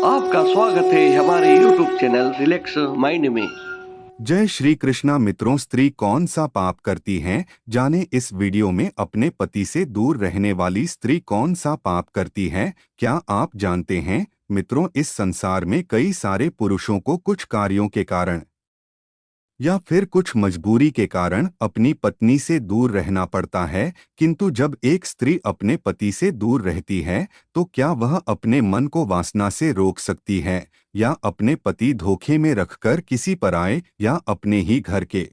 आपका स्वागत है हमारे YouTube चैनल रिलैक्स माइंड में। जय श्री कृष्णा मित्रों, स्त्री कौन सा पाप करती हैं, जाने इस वीडियो में। अपने पति से दूर रहने वाली स्त्री कौन सा पाप करती है, क्या आप जानते हैं? मित्रों, इस संसार में कई सारे पुरुषों को कुछ कार्यों के कारण या फिर कुछ मजबूरी के कारण अपनी पत्नी से दूर रहना पड़ता है। किंतु जब एक स्त्री अपने पति से दूर रहती है तो क्या वह अपने मन को वासना से रोक सकती है या अपने पति धोखे में रखकर किसी पराये या अपने ही घर के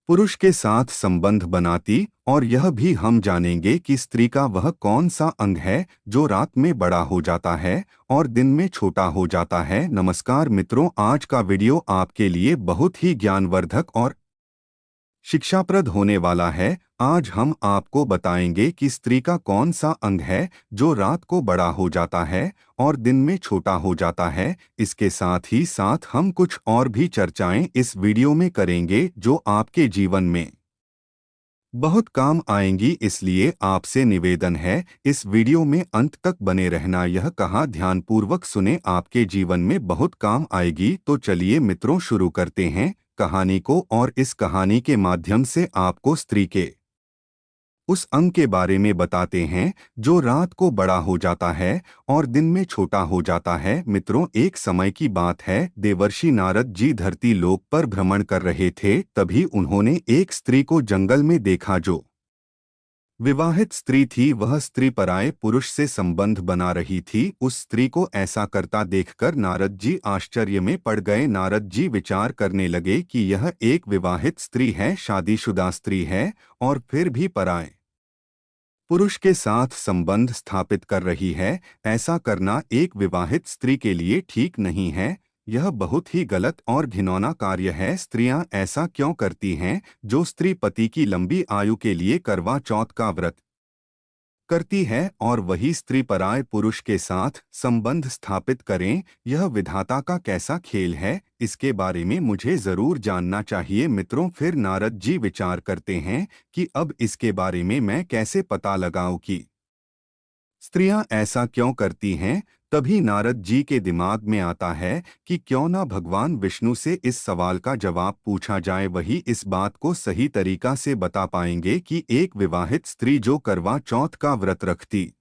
पुरुष के साथ संबंध बनाती? और यह भी हम जानेंगे कि स्त्री का वह कौन सा अंग है जो रात में बड़ा हो जाता है और दिन में छोटा हो जाता है। नमस्कार मित्रों, आज का वीडियो आपके लिए बहुत ही ज्ञानवर्धक और शिक्षाप्रद होने वाला है। आज हम आपको बताएंगे कि स्त्री का कौन सा अंग है जो रात को बड़ा हो जाता है और दिन में छोटा हो जाता है। इसके साथ ही साथ हम कुछ और भी चर्चाएं इस वीडियो में करेंगे जो आपके जीवन में बहुत काम आएंगी। इसलिए आपसे निवेदन है, इस वीडियो में अंत तक बने रहना। यह कहा ध्यानपूर्वक सुने, आपके जीवन में बहुत काम आएगी। तो चलिए मित्रों, शुरू करते हैं कहानी को और इस कहानी के माध्यम से आपको स्त्री के उस अंग के बारे में बताते हैं जो रात को बड़ा हो जाता है और दिन में छोटा हो जाता है। मित्रों, एक समय की बात है, देवर्षि नारद जी धरती लोक पर भ्रमण कर रहे थे। तभी उन्होंने एक स्त्री को जंगल में देखा जो विवाहित स्त्री थी। वह स्त्री पराये पुरुष से संबंध बना रही थी। उस स्त्री को ऐसा करता देखकर नारद जी आश्चर्य में पड़ गए। नारद जी विचार करने लगे कि यह एक विवाहित स्त्री है, शादीशुदा स्त्री है और फिर भी पराये पुरुष के साथ संबंध स्थापित कर रही है। ऐसा करना एक विवाहित स्त्री के लिए ठीक नहीं है। यह बहुत ही गलत और घिनौना कार्य है। स्त्रियां ऐसा क्यों करती हैं? जो स्त्री पति की लंबी आयु के लिए करवा चौथ का व्रत करती है और वही स्त्री पराये पुरुष के साथ संबंध स्थापित करें, यह विधाता का कैसा खेल है? इसके बारे में मुझे जरूर जानना चाहिए। मित्रों, फिर नारद जी विचार करते हैं कि अब इसके बारे में मैं कैसे पता लगाऊं कि स्त्रियां ऐसा क्यों करती हैं। तभी नारद जी के दिमाग में आता है कि क्यों ना भगवान विष्णु से इस सवाल का जवाब पूछा जाए। वही इस बात को सही तरीका से बता पाएंगे कि एक विवाहित स्त्री जो करवा चौथ का व्रत रखती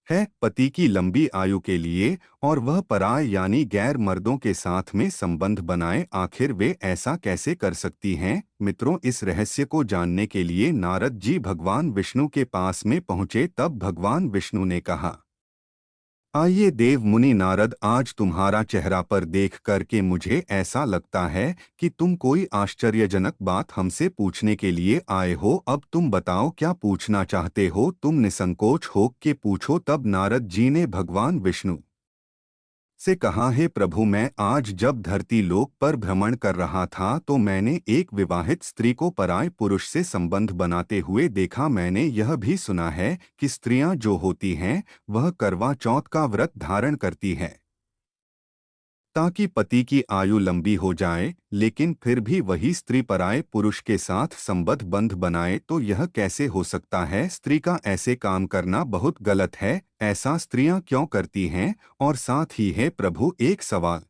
है पति की लंबी आयु के लिए और वह पराय यानी गैर मर्दों के साथ में संबंध बनाए, आखिर वे ऐसा कैसे कर सकती हैं। मित्रों, इस रहस्य को जानने के लिए नारद जी भगवान विष्णु के पास में पहुंचे। तब भगवान विष्णु ने कहा, आइए देव मुनि नारद, आज तुम्हारा चेहरा पर देख करके मुझे ऐसा लगता है कि तुम कोई आश्चर्यजनक बात हमसे पूछने के लिए आए हो। अब तुम बताओ क्या पूछना चाहते हो, तुम निसंकोच हो के पूछो। तब नारद जी ने भगवान विष्णु से कहा, हे प्रभु, मैं आज जब धरती लोक पर भ्रमण कर रहा था तो मैंने एक विवाहित स्त्री को पराये पुरुष से संबंध बनाते हुए देखा। मैंने यह भी सुना है कि स्त्रियां जो होती हैं वह करवा चौथ का व्रत धारण करती है ताकि पति की आयु लंबी हो जाए, लेकिन फिर भी वही स्त्री पराये पुरुष के साथ संबंध बंध बनाए। तो यह कैसे हो सकता है? स्त्री का ऐसे काम करना बहुत गलत है। ऐसा स्त्रियां क्यों करती हैं? और साथ ही है प्रभु, एक सवाल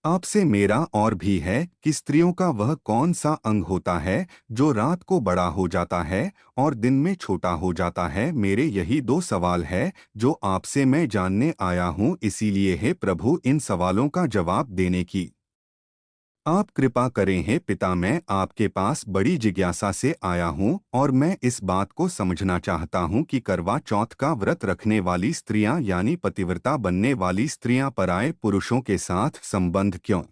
आपसे मेरा और भी है कि स्त्रियों का वह कौन सा अंग होता है जो रात को बड़ा हो जाता है और दिन में छोटा हो जाता है? मेरे यही दो सवाल है जो आपसे मैं जानने आया हूँ। इसीलिए है प्रभु, इन सवालों का जवाब देने की आप कृपा करें। हे पिता, मैं आपके पास बड़ी जिज्ञासा से आया हूँ और मैं इस बात को समझना चाहता हूँ कि करवा चौथ का व्रत रखने वाली स्त्रियां यानी पतिव्रता बनने वाली स्त्रियां पराये पुरुषों के साथ संबंध क्यों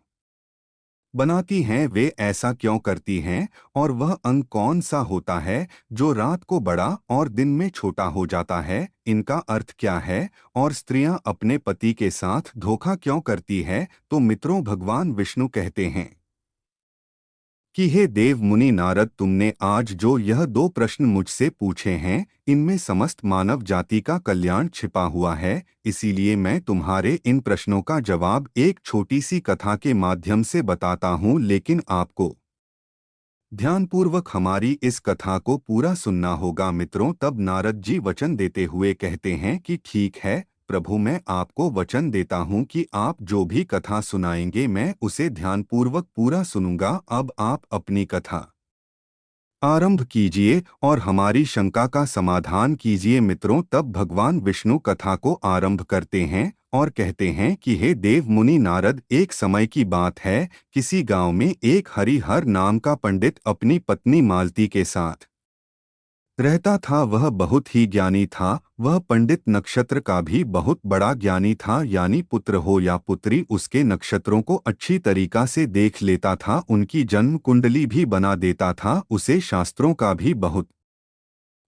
बनाती हैं, वे ऐसा क्यों करती हैं और वह अंग कौन सा होता है जो रात को बड़ा और दिन में छोटा हो जाता है? इनका अर्थ क्या है और स्त्रियां अपने पति के साथ धोखा क्यों करती है? तो मित्रों, भगवान विष्णु कहते हैं कि हे देव मुनि नारद, तुमने आज जो यह दो प्रश्न मुझसे पूछे हैं इनमें समस्त मानव जाति का कल्याण छिपा हुआ है। इसीलिए मैं तुम्हारे इन प्रश्नों का जवाब एक छोटी सी कथा के माध्यम से बताता हूँ, लेकिन आपको ध्यानपूर्वक हमारी इस कथा को पूरा सुनना होगा। मित्रों, तब नारद जी वचन देते हुए कहते हैं कि ठीक है प्रभु मैं आपको वचन देता हूँ कि आप जो भी कथा सुनाएंगे मैं उसे ध्यानपूर्वक पूरा सुनूंगा। अब आप अपनी कथा आरंभ कीजिए और हमारी शंका का समाधान कीजिए। मित्रों, तब भगवान विष्णु कथा को आरंभ करते हैं और कहते हैं कि हे देव मुनि नारद, एक समय की बात है, किसी गांव में एक हरिहर नाम का पंडित अपनी पत्नी मालती के साथ रहता था। वह बहुत ही ज्ञानी था। वह पंडित नक्षत्र का भी बहुत बड़ा ज्ञानी था, यानी पुत्र हो या पुत्री उसके नक्षत्रों को अच्छी तरीका से देख लेता था, उनकी जन्म कुंडली भी बना देता था। उसे शास्त्रों का भी बहुत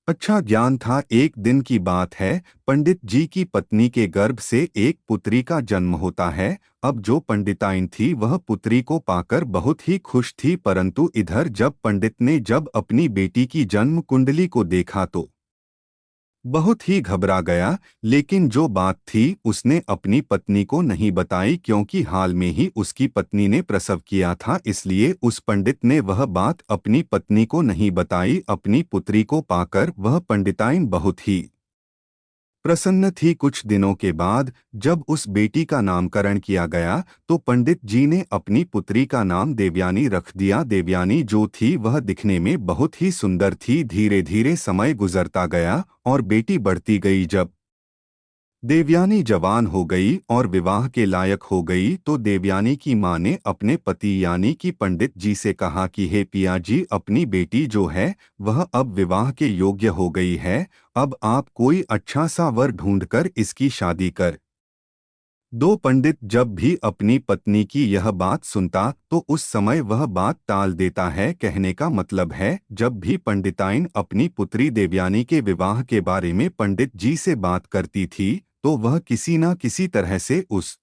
अच्छा ज्ञान था। एक दिन की बात है, पंडित जी की पत्नी के गर्भ से एक पुत्री का जन्म होता है। अब जो पंडिताइन थी वह पुत्री को पाकर बहुत ही खुश थी, परंतु इधर जब पंडित ने जब अपनी बेटी की जन्म कुंडली को देखा तो बहुत ही घबरा गया। लेकिन जो बात थी उसने अपनी पत्नी को नहीं बताई, क्योंकि हाल में ही उसकी पत्नी ने प्रसव किया था। इसलिए उस पंडित ने वह बात अपनी पत्नी को नहीं बताई। अपनी पुत्री को पाकर वह पंडिताइन बहुत ही प्रसन्न थी। कुछ दिनों के बाद जब उस बेटी का नामकरण किया गया तो पंडित जी ने अपनी पुत्री का नाम देवयानी रख दिया। देवयानी जो थी वह दिखने में बहुत ही सुंदर थी। धीरे धीरे समय गुजरता गया और बेटी बढ़ती गई। जब देवयानी जवान हो गई और विवाह के लायक हो गई तो देवयानी की मां ने अपने पति यानी कि पंडित जी से कहा कि हे पिया जी, अपनी बेटी जो है वह अब विवाह के योग्य हो गई है। अब आप कोई अच्छा सा वर ढूंढकर इसकी शादी कर दो। पंडित जब भी अपनी पत्नी की यह बात सुनता तो उस समय वह बात टाल देता है। कहने का मतलब है, जब भी पंडिताइन अपनी पुत्री देवयानी के विवाह के बारे में पंडित जी से बात करती थी तो वह किसी न किसी तरह से उस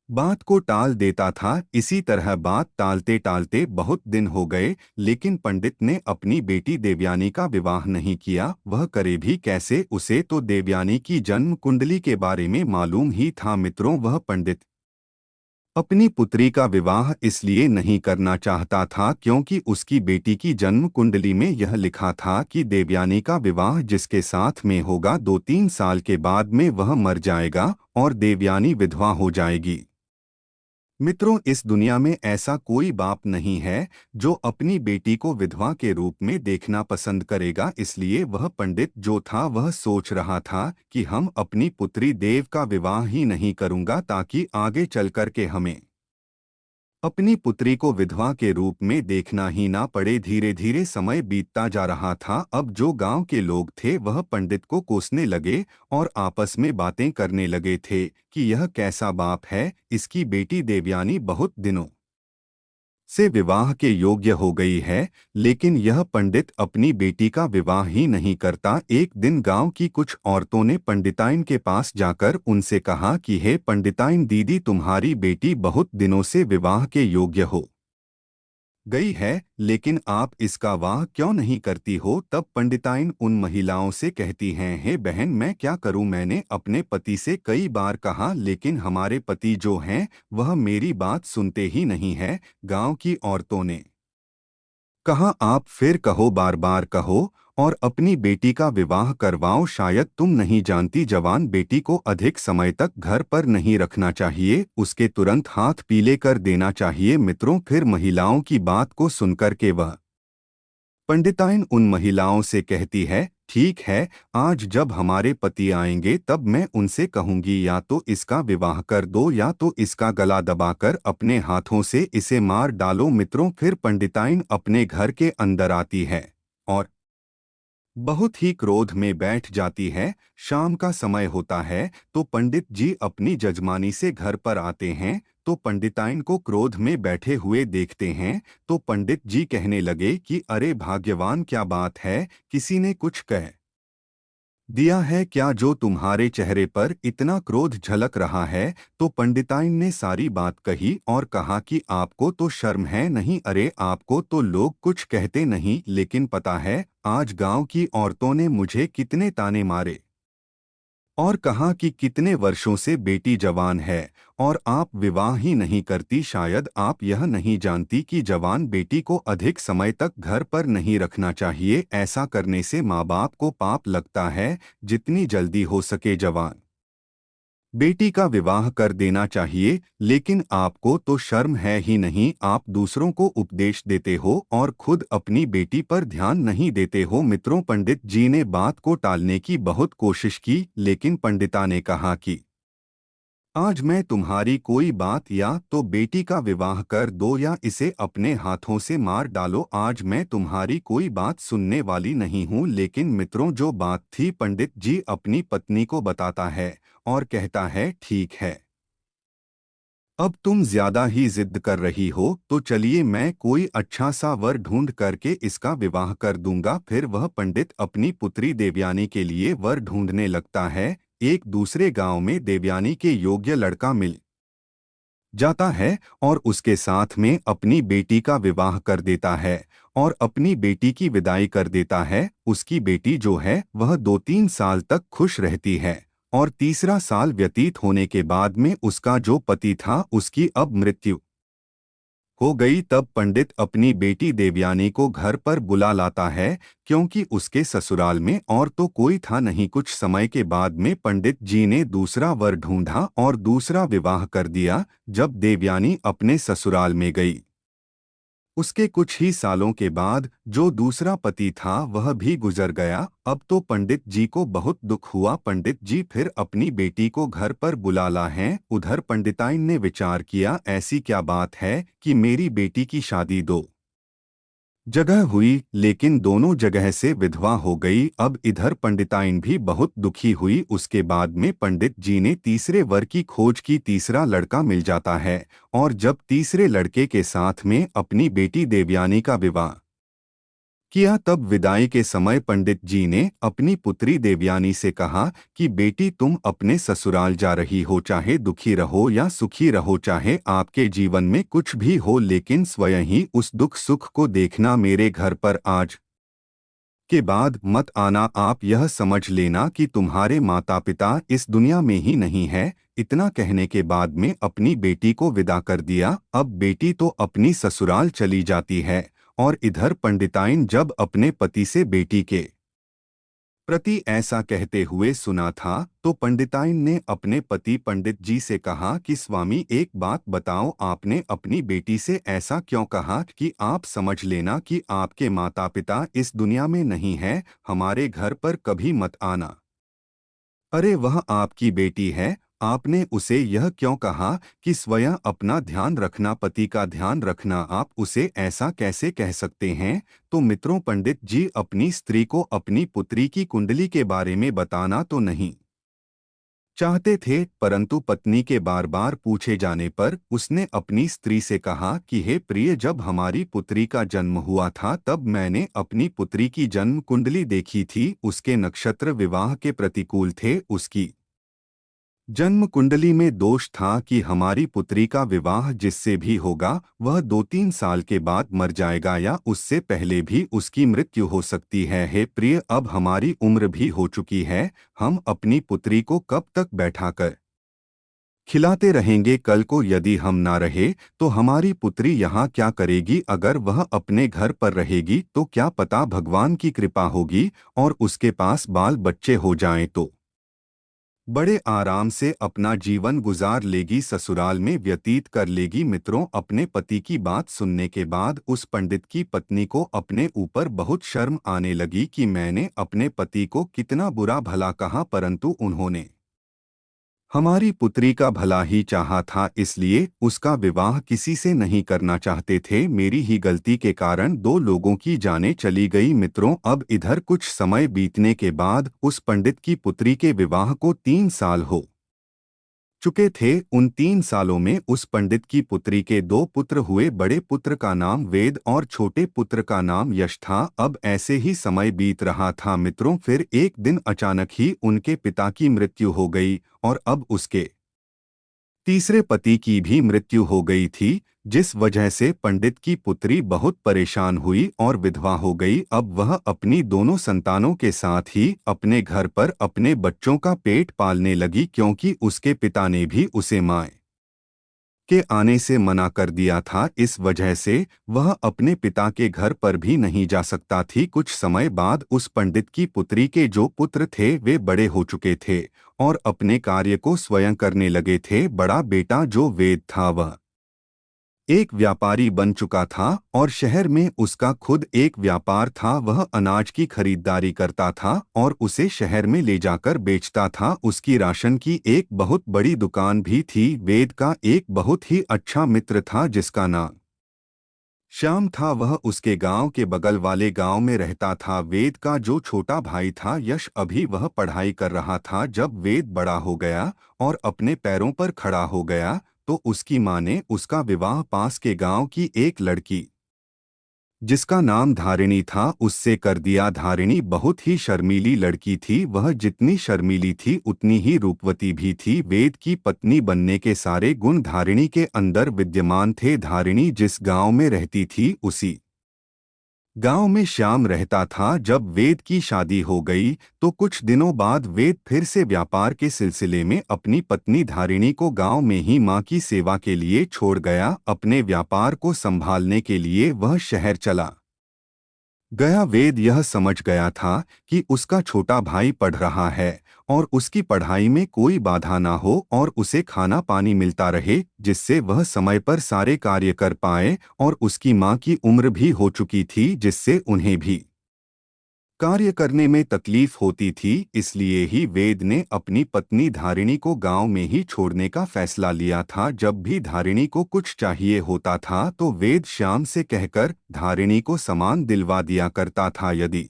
बात को टाल देता था। इसी तरह बात टालते टालते बहुत दिन हो गए, लेकिन पंडित ने अपनी बेटी देवयानी का विवाह नहीं किया। वह करे भी कैसे, उसे तो देवयानी की जन्म कुंडली के बारे में मालूम ही था। मित्रों, वह पंडित अपनी पुत्री का विवाह इसलिए नहीं करना चाहता था क्योंकि उसकी बेटी की जन्म कुंडली में यह लिखा था कि देवयानी का विवाह जिसके साथ में होगा 2-3 साल के बाद में वह मर जाएगा और देवयानी विधवा हो जाएगी। मित्रों, इस दुनिया में ऐसा कोई बाप नहीं है जो अपनी बेटी को विधवा के रूप में देखना पसंद करेगा। इसलिए वह पंडित जो था वह सोच रहा था कि हम अपनी पुत्री देव का विवाह ही नहीं करूंगा ताकि आगे चलकर के हमें अपनी पुत्री को विधवा के रूप में देखना ही ना पड़े। धीरे धीरे समय बीतता जा रहा था। अब जो गांव के लोग थे वह पंडित को कोसने लगे और आपस में बातें करने लगे थे कि यह कैसा बाप है, इसकी बेटी देवयानी बहुत दिनों से विवाह के योग्य हो गई है, लेकिन यह पंडित अपनी बेटी का विवाह ही नहीं करता। एक दिन गांव की कुछ औरतों ने पंडिताइन के पास जाकर उनसे कहा कि हे पंडिताइन दीदी, तुम्हारी बेटी बहुत दिनों से विवाह के योग्य हो गई है, लेकिन आप इसका वाह क्यों नहीं करती हो। तब पंडिताइन उन महिलाओं से कहती हैं, हे बहन, मैं क्या करूं, मैंने अपने पति से कई बार कहा लेकिन हमारे पति जो हैं वह मेरी बात सुनते ही नहीं है। गांव की औरतों ने कहा, आप फिर कहो, बार बार कहो और अपनी बेटी का विवाह करवाओ। शायद तुम नहीं जानती, जवान बेटी को अधिक समय तक घर पर नहीं रखना चाहिए, उसके तुरंत हाथ पीले कर देना चाहिए। मित्रों, फिर महिलाओं की बात को सुनकर के वह पंडिताइन उन महिलाओं से कहती है, ठीक है, आज जब हमारे पति आएंगे तब मैं उनसे कहूंगी या तो इसका विवाह कर दो या तो इसका गला दबाकर अपने हाथों से इसे मार डालो। मित्रों, फिर पंडिताइन अपने घर के अंदर आती है और बहुत ही क्रोध में बैठ जाती है। शाम का समय होता है तो पंडित जी अपनी जजमानी से घर पर आते हैं तो पंडिताइन को क्रोध में बैठे हुए देखते हैं तो पंडित जी कहने लगे कि अरे भाग्यवान, क्या बात है, किसी ने कुछ कह दिया है क्या जो तुम्हारे चेहरे पर इतना क्रोध झलक रहा है। तो पंडिताइन ने सारी बात कही और कहा कि आपको तो शर्म है नहीं, अरे आपको तो लोग कुछ कहते नहीं, लेकिन पता है आज गांव की औरतों ने मुझे कितने ताने मारे और कहा कि कितने वर्षों से बेटी जवान है और आप विवाह ही नहीं करती। शायद आप यह नहीं जानती कि जवान बेटी को अधिक समय तक घर पर नहीं रखना चाहिए, ऐसा करने से माँ बाप को पाप लगता है। जितनी जल्दी हो सके जवान बेटी का विवाह कर देना चाहिए, लेकिन आपको तो शर्म है ही नहीं। आप दूसरों को उपदेश देते हो और खुद अपनी बेटी पर ध्यान नहीं देते हो। मित्रों, पंडित जी ने बात को टालने की बहुत कोशिश की, लेकिन पंडिता ने कहा कि आज मैं तुम्हारी कोई बात या तो बेटी का विवाह कर दो या इसे अपने हाथों से मार डालो। आज मैं तुम्हारी कोई बात सुनने वाली नहीं हूँ। लेकिन मित्रों, जो बात थी, पंडित जी अपनी पत्नी को बताता है और कहता है, ठीक है, अब तुम ज्यादा ही जिद कर रही हो, तो चलिए मैं कोई अच्छा सा वर ढूंढ करके इसका विवाह कर दूंगा। फिर वह पंडित अपनी पुत्री देवयानी के लिए वर ढूंढने लगता है। एक दूसरे गांव में देवयानी के योग्य लड़का मिल जाता है और उसके साथ में अपनी बेटी का विवाह कर देता है और अपनी बेटी की विदाई कर देता है। उसकी बेटी जो है वह 2-3 साल तक खुश रहती है और तीसरा साल व्यतीत होने के बाद में उसका जो पति था उसकी अब मृत्यु हो गई। तब पंडित अपनी बेटी देवयानी को घर पर बुला लाता है, क्योंकि उसके ससुराल में और तो कोई था नहीं। कुछ समय के बाद में पंडित जी ने दूसरा वर ढूंढा और दूसरा विवाह कर दिया। जब देवयानी अपने ससुराल में गई, उसके कुछ ही सालों के बाद जो दूसरा पति था वह भी गुजर गया। अब तो पंडित जी को बहुत दुख हुआ। पंडित जी फिर अपनी बेटी को घर पर बुला ला हैं। उधर पंडिताइन ने विचार किया, ऐसी क्या बात है कि मेरी बेटी की शादी दो जगह हुई, लेकिन दोनों जगह से विधवा हो गई। अब इधर पंडिताइन भी बहुत दुखी हुई। उसके बाद में पंडित जी ने तीसरे वर की खोज की। तीसरा लड़का मिल जाता है और जब तीसरे लड़के के साथ में अपनी बेटी देवयानी का विवाह किया, तब विदाई के समय पंडित जी ने अपनी पुत्री देवयानी से कहा कि बेटी, तुम अपने ससुराल जा रही हो, चाहे दुखी रहो या सुखी रहो, चाहे आपके जीवन में कुछ भी हो, लेकिन स्वयं ही उस दुख सुख को देखना। मेरे घर पर आज के बाद मत आना। आप यह समझ लेना कि तुम्हारे माता पिता इस दुनिया में ही नहीं है। इतना कहने के बाद में अपनी बेटी को विदा कर दिया। अब बेटी तो अपनी ससुराल चली जाती है और इधर पंडिताइन जब अपने पति से बेटी के प्रति ऐसा कहते हुए सुना था, तो पंडिताइन ने अपने पति पंडित जी से कहा कि स्वामी, एक बात बताओ, आपने अपनी बेटी से ऐसा क्यों कहा कि आप समझ लेना कि आपके माता पिता इस दुनिया में नहीं है, हमारे घर पर कभी मत आना। अरे वह आपकी बेटी है, आपने उसे यह क्यों कहा कि स्वयं अपना ध्यान रखना, पति का ध्यान रखना, आप उसे ऐसा कैसे कह सकते हैं। तो मित्रों, पंडित जी अपनी स्त्री को अपनी पुत्री की कुंडली के बारे में बताना तो नहीं चाहते थे, परंतु पत्नी के बार बार पूछे जाने पर उसने अपनी स्त्री से कहा कि हे प्रिय, जब हमारी पुत्री का जन्म हुआ था तब मैंने अपनी पुत्री की जन्म कुंडली देखी थी। उसके नक्षत्र विवाह के प्रतिकूल थे। उसकी जन्म कुंडली में दोष था कि हमारी पुत्री का विवाह जिससे भी होगा वह 2-3 साल के बाद मर जाएगा या उससे पहले भी उसकी मृत्यु हो सकती है। हे प्रिय, अब हमारी उम्र भी हो चुकी है, हम अपनी पुत्री को कब तक बैठाकर खिलाते रहेंगे। कल को यदि हम ना रहे तो हमारी पुत्री यहाँ क्या करेगी। अगर वह अपने घर पर रहेगी तो क्या पता भगवान की कृपा होगी और उसके पास बाल बच्चे हो जाएं तो बड़े आराम से अपना जीवन गुजार लेगी, ससुराल में व्यतीत कर लेगी। मित्रों, अपने पति की बात सुनने के बाद उस पंडित की पत्नी को अपने ऊपर बहुत शर्म आने लगी कि मैंने अपने पति को कितना बुरा भला कहा, परंतु उन्होंने हमारी पुत्री का भला ही चाहा था, इसलिए उसका विवाह किसी से नहीं करना चाहते थे। मेरी ही गलती के कारण 2 लोगों की जानें चली गई। मित्रों, अब इधर कुछ समय बीतने के बाद उस पंडित की पुत्री के विवाह को 3 साल हो चुके थे। उन 3 सालों में उस पंडित की पुत्री के 2 पुत्र हुए। बड़े पुत्र का नाम वेद और छोटे पुत्र का नाम यश था। अब ऐसे ही समय बीत रहा था मित्रों, फिर एक दिन अचानक ही उनके पिता की मृत्यु हो गई और अब उसके तीसरे पति की भी मृत्यु हो गई थी, जिस वजह से पंडित की पुत्री बहुत परेशान हुई और विधवा हो गई। अब वह अपनी दोनों संतानों के साथ ही अपने घर पर अपने बच्चों का पेट पालने लगी, क्योंकि उसके पिता ने भी उसे मां के आने से मना कर दिया था। इस वजह से वह अपने पिता के घर पर भी नहीं जा सकता थी। कुछ समय बाद उस पंडित की पुत्री के जो पुत्र थे वे बड़े हो चुके थे और अपने कार्य को स्वयं करने लगे थे। बड़ा बेटा जो वेद था वह एक व्यापारी बन चुका था और शहर में उसका खुद एक व्यापार था। वह अनाज की खरीदारी करता था और उसे शहर में ले जाकर बेचता था। उसकी राशन की एक बहुत बड़ी दुकान भी थी। वेद का एक बहुत ही अच्छा मित्र था जिसका नाम श्याम था। वह उसके गांव के बगल वाले गांव में रहता था। वेद का जो छोटा भाई था यश, अभी वह पढ़ाई कर रहा था। जब वेद बड़ा हो गया और अपने पैरों पर खड़ा हो गया तो उसकी मां ने उसका विवाह पास के गांव की एक लड़की जिसका नाम धारिणी था उससे कर दिया। धारिणी बहुत ही शर्मीली लड़की थी। वह जितनी शर्मीली थी उतनी ही रूपवती भी थी। वेद की पत्नी बनने के सारे गुण धारिणी के अंदर विद्यमान थे। धारिणी जिस गांव में रहती थी उसी गांव में श्याम रहता था। जब वेद की शादी हो गई तो कुछ दिनों बाद वेद फिर से व्यापार के सिलसिले में अपनी पत्नी धारिणी को गांव में ही मां की सेवा के लिए छोड़ गया। अपने व्यापार को संभालने के लिए वह शहर चला गया। वेद यह समझ गया था कि उसका छोटा भाई पढ़ रहा है और उसकी पढ़ाई में कोई बाधा ना हो और उसे खाना पानी मिलता रहे जिससे वह समय पर सारे कार्य कर पाए। और उसकी मां की उम्र भी हो चुकी थी जिससे उन्हें भी कार्य करने में तकलीफ होती थी। इसलिए ही वेद ने अपनी पत्नी धारिणी को गांव में ही छोड़ने का फैसला लिया था। जब भी धारिणी को कुछ चाहिए होता था तो वेद श्याम से कहकर धारिणी को सामान दिलवा दिया करता था। यदि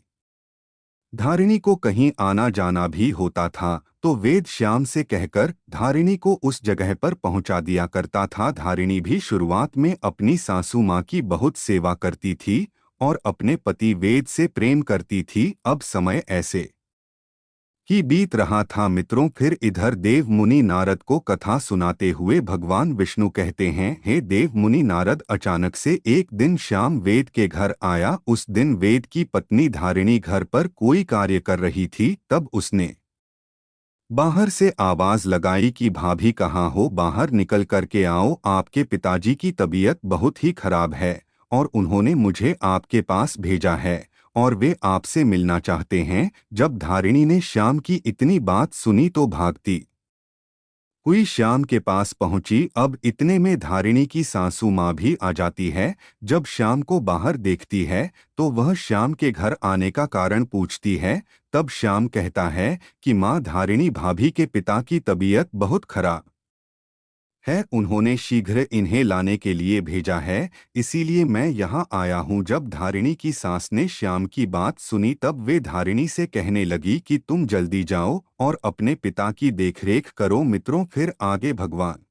धारिणी को कहीं आना जाना भी होता था तो वेद श्याम से कहकर धारिणी को उस जगह पर पहुंचा दिया करता था। धारिणी भी शुरुआत में अपनी सासू मां की बहुत सेवा करती थी और अपने पति वेद से प्रेम करती थी। अब समय ऐसे ही बीत रहा था मित्रों। फिर इधर देव मुनि नारद को कथा सुनाते हुए भगवान विष्णु कहते हैं, हे देव मुनि नारद, अचानक से एक दिन श्याम वेद के घर आया। उस दिन वेद की पत्नी धारिणी घर पर कोई कार्य कर रही थी। तब उसने बाहर से आवाज लगाई कि भाभी कहाँ हो, बाहर निकल करके आओ, आपके पिताजी की तबीयत बहुत ही खराब है और उन्होंने मुझे आपके पास भेजा है और वे आपसे मिलना चाहते हैं। जब धारिणी ने श्याम की इतनी बात सुनी तो भागती हुई श्याम के पास पहुंची। अब इतने में धारिणी की सासू माँ भी आ जाती है। जब श्याम को बाहर देखती है तो वह श्याम के घर आने का कारण पूछती है। तब श्याम कहता है कि माँ धारिणी, भाभी के पिता की तबीयत बहुत खराब है, उन्होंने शीघ्र इन्हें लाने के लिए भेजा है, इसीलिए मैं यहाँ आया हूँ। जब धारिणी की सास ने श्याम की बात सुनी तब वे धारिणी से कहने लगी कि तुम जल्दी जाओ और अपने पिता की देखरेख करो। मित्रों, फिर आगे भगवान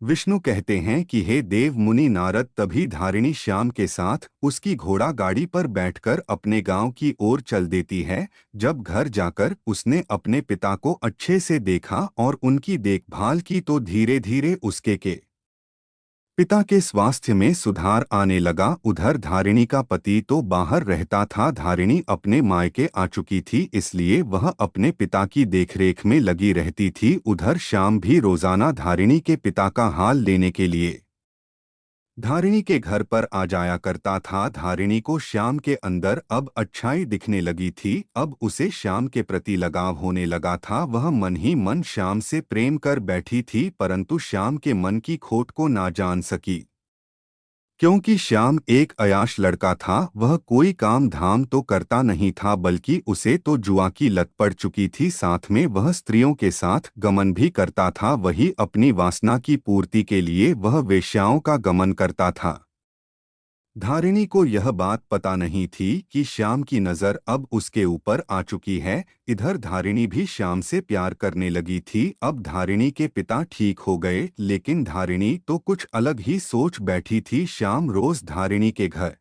विष्णु कहते हैं कि हे देव मुनि नारद, तभी धारिणी श्याम के साथ उसकी घोड़ा गाड़ी पर बैठकर अपने गांव की ओर चल देती है। जब घर जाकर उसने अपने पिता को अच्छे से देखा और उनकी देखभाल की तो धीरे धीरे उसके पिता के स्वास्थ्य में सुधार आने लगा। उधर धारिणी का पति तो बाहर रहता था। धारिणी अपने मायके आ चुकी थी, इसलिए वह अपने पिता की देखरेख में लगी रहती थी। उधर श्याम भी रोजाना धारिणी के पिता का हाल लेने के लिए धारिणी के घर पर आ जाया करता था। धारिणी को श्याम के अंदर अब अच्छाई दिखने लगी थी। अब उसे श्याम के प्रति लगाव होने लगा था। वह मन ही मन श्याम से प्रेम कर बैठी थी, परंतु श्याम के मन की खोट को ना जान सकी, क्योंकि श्याम एक अयाश लड़का था। वह कोई काम धाम तो करता नहीं था, बल्कि उसे तो जुआ की लत पड़ चुकी थी। साथ में वह स्त्रियों के साथ गमन भी करता था। वही अपनी वासना की पूर्ति के लिए वह वेश्याओं का गमन करता था। धारिणी को यह बात पता नहीं थी कि श्याम की नज़र अब उसके ऊपर आ चुकी है। इधर धारिणी भी श्याम से प्यार करने लगी थी। अब धारिणी के पिता ठीक हो गए, लेकिन धारिणी तो कुछ अलग ही सोच बैठी थी। श्याम रोज धारिणी के घर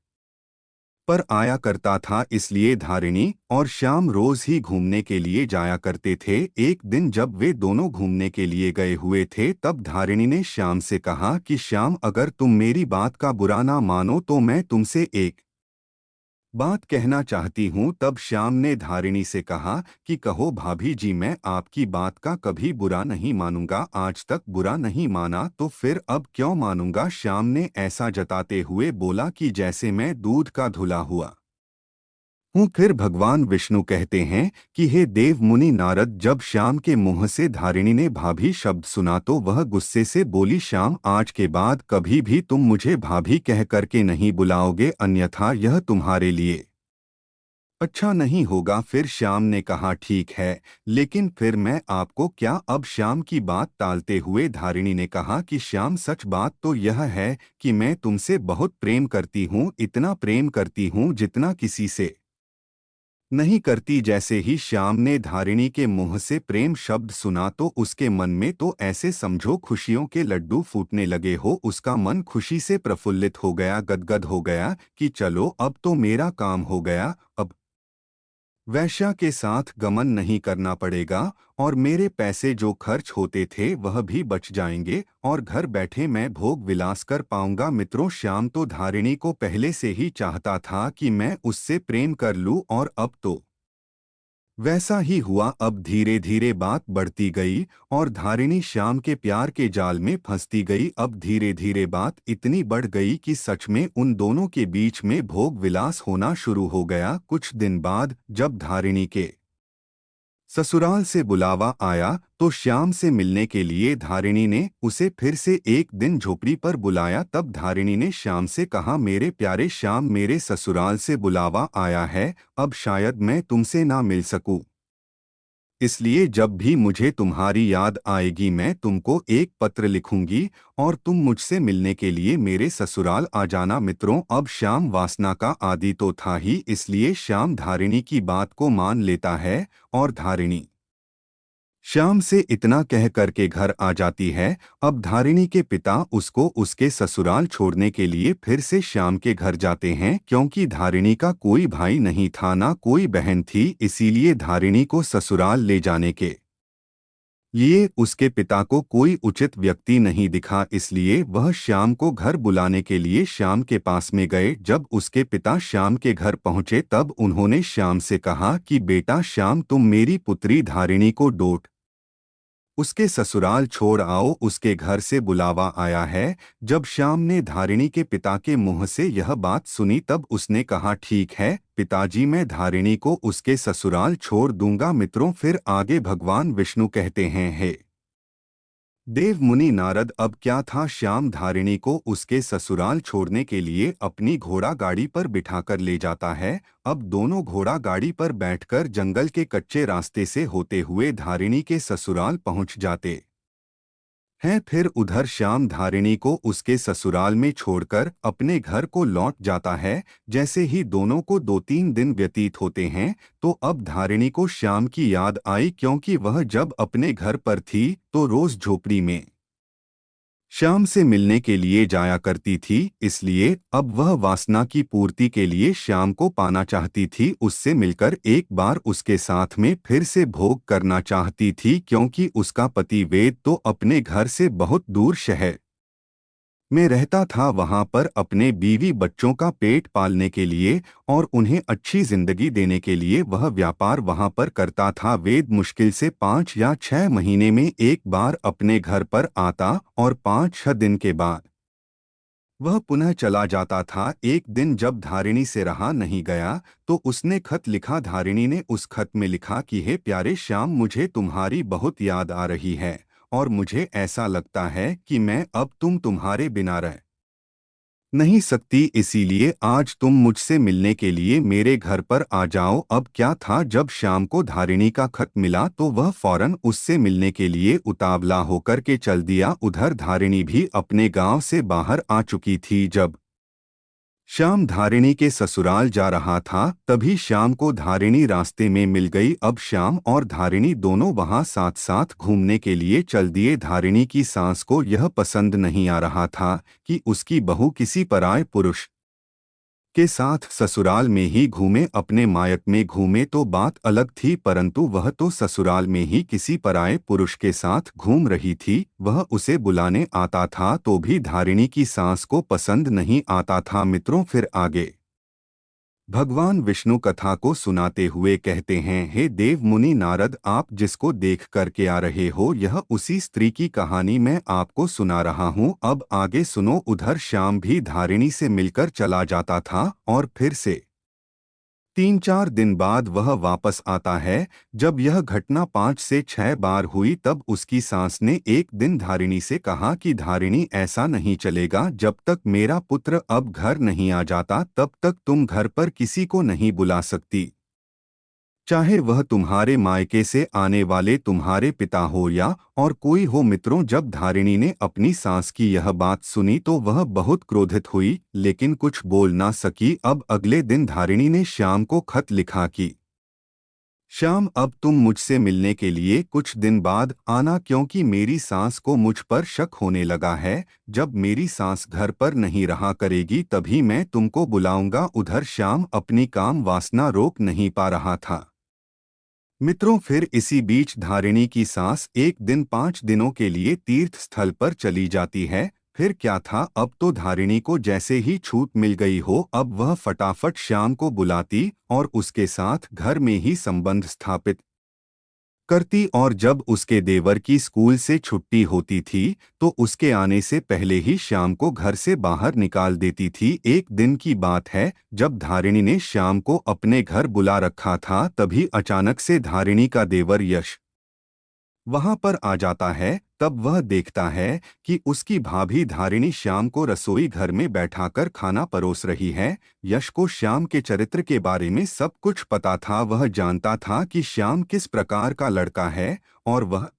पर आया करता था, इसलिए धारिणी और श्याम रोज ही घूमने के लिए जाया करते थे। एक दिन जब वे दोनों घूमने के लिए गए हुए थे तब धारिणी ने श्याम से कहा कि श्याम, अगर तुम मेरी बात का बुरा ना मानो तो मैं तुमसे एक बात कहना चाहती हूँ। तब श्याम ने धारिणी से कहा कि कहो भाभी जी, मैं आपकी बात का कभी बुरा नहीं मानूंगा, आज तक बुरा नहीं माना तो फिर अब क्यों मानूंगा। श्याम ने ऐसा जताते हुए बोला कि जैसे मैं दूध का धुला हुआ हूँ। फिर भगवान विष्णु कहते हैं कि हे देव मुनि नारद, जब श्याम के मुंह से धारिणी ने भाभी शब्द सुना तो वह गुस्से से बोली, श्याम, आज के बाद कभी भी तुम मुझे भाभी कह करके नहीं बुलाओगे, अन्यथा यह तुम्हारे लिए अच्छा नहीं होगा। फिर श्याम ने कहा, ठीक है, लेकिन फिर मैं आपको क्या। अब श्याम की बात टालते हुए धारिणी ने कहा कि श्याम, सच बात तो यह है कि मैं तुमसे बहुत प्रेम करती हूँ, इतना प्रेम करती हूँ जितना किसी से नहीं करती। जैसे ही श्याम ने धारिणी के मुंह से प्रेम शब्द सुना तो उसके मन में तो ऐसे समझो खुशियों के लड्डू फूटने लगे हो। उसका मन खुशी से प्रफुल्लित हो गया, गदगद हो गया कि चलो अब तो मेरा काम हो गया, अब वैश्या के साथ गमन नहीं करना पड़ेगा और मेरे पैसे जो खर्च होते थे वह भी बच जाएंगे और घर बैठे मैं भोग विलास कर पाऊंगा। मित्रों, श्याम तो धारिणी को पहले से ही चाहता था कि मैं उससे प्रेम कर लूं और अब तो वैसा ही हुआ। अब धीरे धीरे बात बढ़ती गई और धारिणी श्याम के प्यार के जाल में फंसती गई। अब धीरे धीरे बात इतनी बढ़ गई कि सच में उन दोनों के बीच में भोग विलास होना शुरू हो गया। कुछ दिन बाद जब धारिणी के ससुराल से बुलावा आया तो श्याम से मिलने के लिए धारिणी ने उसे फिर से एक दिन झोपड़ी पर बुलाया। तब धारिणी ने श्याम से कहा, मेरे प्यारे श्याम, मेरे ससुराल से बुलावा आया है, अब शायद मैं तुमसे ना मिल सकूं, इसलिए जब भी मुझे तुम्हारी याद आएगी मैं तुमको एक पत्र लिखूंगी और तुम मुझसे मिलने के लिए मेरे ससुराल आ जाना। मित्रों, अब श्याम वासना का आदी तो था ही, इसलिए श्याम धारिणी की बात को मान लेता है और धारिणी श्याम से इतना कह करके घर आ जाती है। अब धारिणी के पिता उसको उसके ससुराल छोड़ने के लिए फिर से श्याम के घर जाते हैं, क्योंकि धारिणी का कोई भाई नहीं था ना कोई बहन थी, इसीलिए धारिणी को ससुराल ले जाने के लिए उसके पिता को कोई उचित व्यक्ति नहीं दिखा, इसलिए वह श्याम को घर बुलाने के लिए श्याम के पास में गए। जब उसके पिता श्याम के घर पहुंचे तब उन्होंने श्याम से कहा कि बेटा श्याम, तुम मेरी पुत्री धारिणी को डोट उसके ससुराल छोड़ आओ, उसके घर से बुलावा आया है। जब श्याम ने धारिणी के पिता के मुंह से यह बात सुनी तब उसने कहा, ठीक है पिताजी, मैं धारिणी को उसके ससुराल छोड़ दूंगा। मित्रों, फिर आगे भगवान विष्णु कहते हैं, हे देव मुनि नारद, अब क्या था, श्याम धारिणी को उसके ससुराल छोड़ने के लिए अपनी घोड़ा गाड़ी पर बिठाकर ले जाता है। अब दोनों घोड़ा गाड़ी पर बैठकर जंगल के कच्चे रास्ते से होते हुए धारिणी के ससुराल पहुंच जाते हैं। फिर उधर श्याम धारिणी को उसके ससुराल में छोड़कर अपने घर को लौट जाता है। जैसे ही दोनों को 2-3 दिन व्यतीत होते हैं तो अब धारिणी को श्याम की याद आई, क्योंकि वह जब अपने घर पर थी तो रोज झोपड़ी में श्याम से मिलने के लिए जाया करती थी, इसलिए अब वह वासना की पूर्ति के लिए श्याम को पाना चाहती थी, उससे मिलकर एक बार उसके साथ में फिर से भोग करना चाहती थी, क्योंकि उसका पति वेद तो अपने घर से बहुत दूर शहर में रहता था। वहां पर अपने बीवी बच्चों का पेट पालने के लिए और उन्हें अच्छी जिंदगी देने के लिए वह व्यापार वहां पर करता था। वेद मुश्किल से 5 या 6 महीने में एक बार अपने घर पर आता और 5-6 दिन के बाद वह पुनः चला जाता था। एक दिन जब धारिणी से रहा नहीं गया तो उसने खत लिखा। धारिणी ने उस खत में लिखा कि हे प्यारे श्याम, मुझे तुम्हारी बहुत याद आ रही है और मुझे ऐसा लगता है कि मैं अब तुम्हारे बिना रह नहीं सकती, इसीलिए आज तुम मुझसे मिलने के लिए मेरे घर पर आ जाओ। अब क्या था, जब श्याम को धारिणी का खत मिला तो वह फौरन उससे मिलने के लिए उतावला होकर के चल दिया। उधर धारिणी भी अपने गांव से बाहर आ चुकी थी। जब श्याम धारिणी के ससुराल जा रहा था तभी श्याम को धारिणी रास्ते में मिल गई। अब श्याम और धारिणी दोनों वहां साथ साथ घूमने के लिए चल दिए। धारिणी की सास को यह पसंद नहीं आ रहा था कि उसकी बहू किसी पराये पुरुष के साथ ससुराल में ही घूमे। अपने मायक में घूमे तो बात अलग थी, परंतु वह तो ससुराल में ही किसी पराये पुरुष के साथ घूम रही थी। वह उसे बुलाने आता था तो भी धारिणी की सास को पसंद नहीं आता था। मित्रों, फिर आगे भगवान विष्णु कथा को सुनाते हुए कहते हैं, हे देव मुनि नारद, आप जिसको देख करके आ रहे हो यह उसी स्त्री की कहानी मैं आपको सुना रहा हूँ। अब आगे सुनो। उधर श्याम भी धारिणी से मिलकर चला जाता था और फिर से 3-4 दिन बाद वह वापस आता है। जब यह घटना 5 से 6 बार हुई तब उसकी सास ने एक दिन धारिणी से कहा कि धारिणी, ऐसा नहीं चलेगा, जब तक मेरा पुत्र अब घर नहीं आ जाता तब तक तुम घर पर किसी को नहीं बुला सकती, चाहे वह तुम्हारे मायके से आने वाले तुम्हारे पिता हो या और कोई हो। मित्रों, जब धारिणी ने अपनी सास की यह बात सुनी तो वह बहुत क्रोधित हुई, लेकिन कुछ बोल ना सकी। अब अगले दिन धारिणी ने श्याम को खत लिखा कि श्याम, अब तुम मुझसे मिलने के लिए कुछ दिन बाद आना, क्योंकि मेरी सास को मुझ पर शक होने लगा है। जब मेरी सास घर पर नहीं रहा करेगी तभी मैं तुमको बुलाऊंगा। उधर श्याम अपनी काम वासना रोक नहीं पा रहा था। मित्रों, फिर इसी बीच धारिणी की सास एक दिन 5 दिनों के लिए तीर्थ स्थल पर चली जाती है। फिर क्या था, अब तो धारिणी को जैसे ही छूट मिल गई हो, अब वह फटाफट श्याम को बुलाती और उसके साथ घर में ही संबंध स्थापित करती। और जब उसके देवर की स्कूल से छुट्टी होती थी तो उसके आने से पहले ही श्याम को घर से बाहर निकाल देती थी। एक दिन की बात है, जब धारिणी ने श्याम को अपने घर बुला रखा था तभी अचानक से धारिणी का देवर यश वहां पर आ जाता है। तब वह देखता है कि उसकी भाभी धारिणी श्याम को रसोई घर में बैठाकर खाना परोस रही है। यश को श्याम के चरित्र के बारे में सब कुछ पता था। वह जानता था कि श्याम किस प्रकार का लड़का है और वह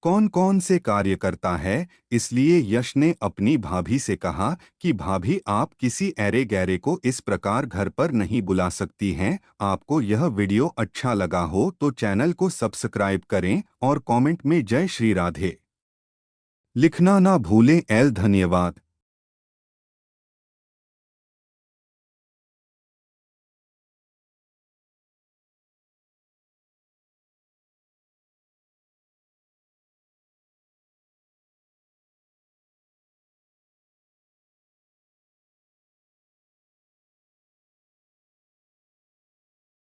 कौन कौन से कार्य करता है। इसलिए यश ने अपनी भाभी से कहा कि भाभी, आप किसी ऐरे गैरे को इस प्रकार घर पर नहीं बुला सकती हैं। आपको यह वीडियो अच्छा लगा हो तो चैनल को सब्सक्राइब करें और कमेंट में जय श्री राधे लिखना ना भूलें। धन्यवाद।